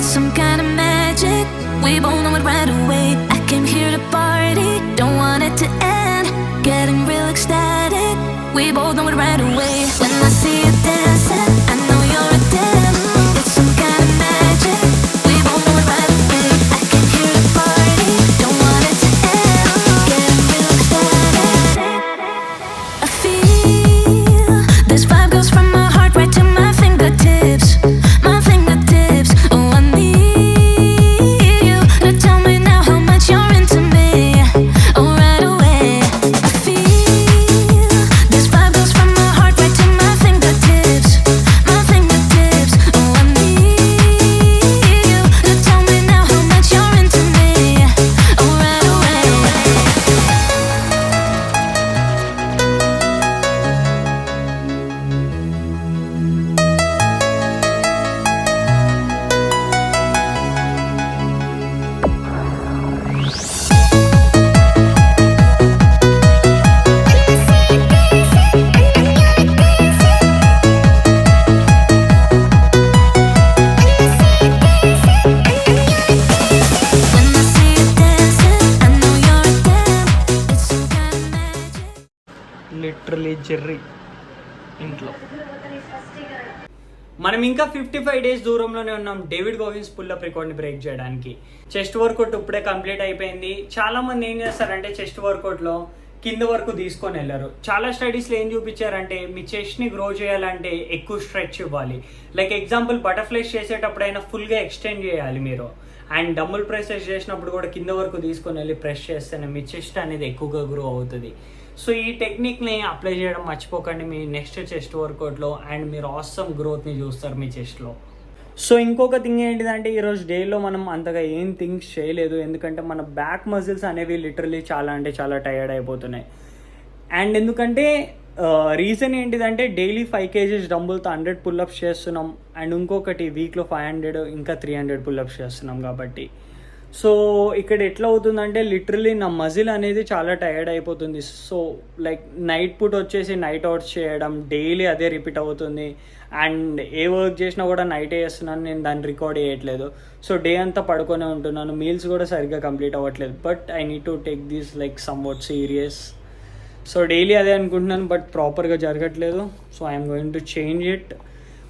It's some kind of magic, we both know it right away. I came here to party, don't want it to end. Getting real ecstatic, we both know it right away. When I see you dancing, I know you're a damn. It's some kind of magic, we both know it right away. I came here to party, don't want it to end. Getting real ecstatic. I feel this vibe goes from my heart right to my fingertips. My fingertips. Oh, I need you to tell me now how much you're into me. Oh, right away. I feel this vibe goes from my heart right to my fingertips. My fingertips. Oh, I need you to tell me now how much you're into me. Oh, right away. When I see you dancing, I know you're a damn. It's some kind of magic. Literally Jerry ఇంట్లో మనం ఇంకా 55 days దూరంలోనే ఉన్నాం David గోగిన్స్ pull-up రికార్డ్ని break చేయడానికి. Chest workout ఇప్పుడే complete అయిపోయింది. చాలా మంది ఏం చేస్తారంటే చెస్ట్ వర్కౌట్లో కింద వరకు తీసుకొని వెళ్ళారు. చాలా స్టడీస్లో ఏం చూపించారంటే మీ చెస్ట్ని గ్రో చేయాలంటే ఎక్కువ స్ట్రెచ్ ఇవ్వాలి. లైక్ ఎగ్జాంపుల్ బటర్ఫ్లైస్ చేసేటప్పుడైనా ఫుల్గా ఎక్స్టెండ్ చేయాలి మీరు. అండ్ డబుల్ ప్రెసెస్ చేసినప్పుడు కూడా కింద వరకు తీసుకొని వెళ్ళి ప్రెస్ చేస్తేనే మీ చెస్ట్ అనేది ఎక్కువగా గ్రో అవుతుంది. సో ఈ టెక్నిక్ని అప్లై చేయడం మర్చిపోకండి మీ నెక్స్ట్ చెస్ట్ వర్కౌట్లో. అండ్ మీరు ఆసమ్ గ్రోత్ని చూస్తారు మీ చెస్ట్లో. సో ఇంకొక థింగ్ ఏంటిదంటే ఈరోజు డేలో మనం అంతగా ఏం థింగ్స్ చేయలేదు, ఎందుకంటే మన బ్యాక్ మజిల్స్ అనేవి లిటరలీ చాలా అంటే చాలా టైర్డ్ అయిపోతున్నాయి. అండ్ ఎందుకంటే రీజన్ ఏంటిదంటే డైలీ 5 kgs డంబుల్తో 100 పుల్అప్స్ చేస్తున్నాం. అండ్ ఇంకొకటి వీక్లో 500 ఇంకా 300 పుల్అప్స్ చేస్తున్నాం కాబట్టి. సో ఇక్కడ ఎట్లా అవుతుందంటే లిటరలీ నా మజిల్ అనేది చాలా టైర్డ్ అయిపోతుంది. సో లైక్ నైట్ పూట వచ్చేసి నైట్ అవుట్స్ చేయడం డైలీ అదే రిపీట్ అవుతుంది. అండ్ ఏ వర్క్ చేసినా కూడా నైటే చేస్తున్నాను, నేను దాన్ని రికార్డ్ చేయట్లేదు. సో డే అంతా పడుకొనే ఉంటున్నాను, మీల్స్ కూడా సరిగ్గా కంప్లీట్ అవ్వట్లేదు. But I need to take this like somewhat serious. So daily అదే అనుకుంటున్నాను బట్ ప్రాపర్గా జరగట్లేదు. So I'm going to change it.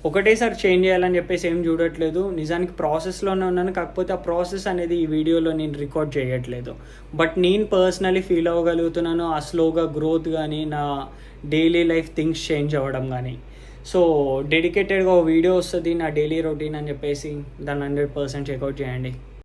ఒకటేసారి చేంజ్ చేయాలని చెప్పేసి ఏం చూడట్లేదు, నిజానికి ప్రాసెస్లోనే ఉన్నాను. కాకపోతే ఆ ప్రాసెస్ అనేది ఈ వీడియోలో నేను రికార్డ్ చేయట్లేదు. బట్ నేను పర్సనలీ ఫీల్ అవ్వగలుగుతున్నాను ఆ స్లోగా గ్రోత్ కానీ నా డైలీ లైఫ్ థింగ్స్ చేంజ్ అవ్వడం కానీ. సో డెడికేటెడ్గా ఒక వీడియో వస్తుంది నా డైలీ రొటీన్ అని చెప్పేసి దాన్ని 100% చెక్అవుట్ చేయండి.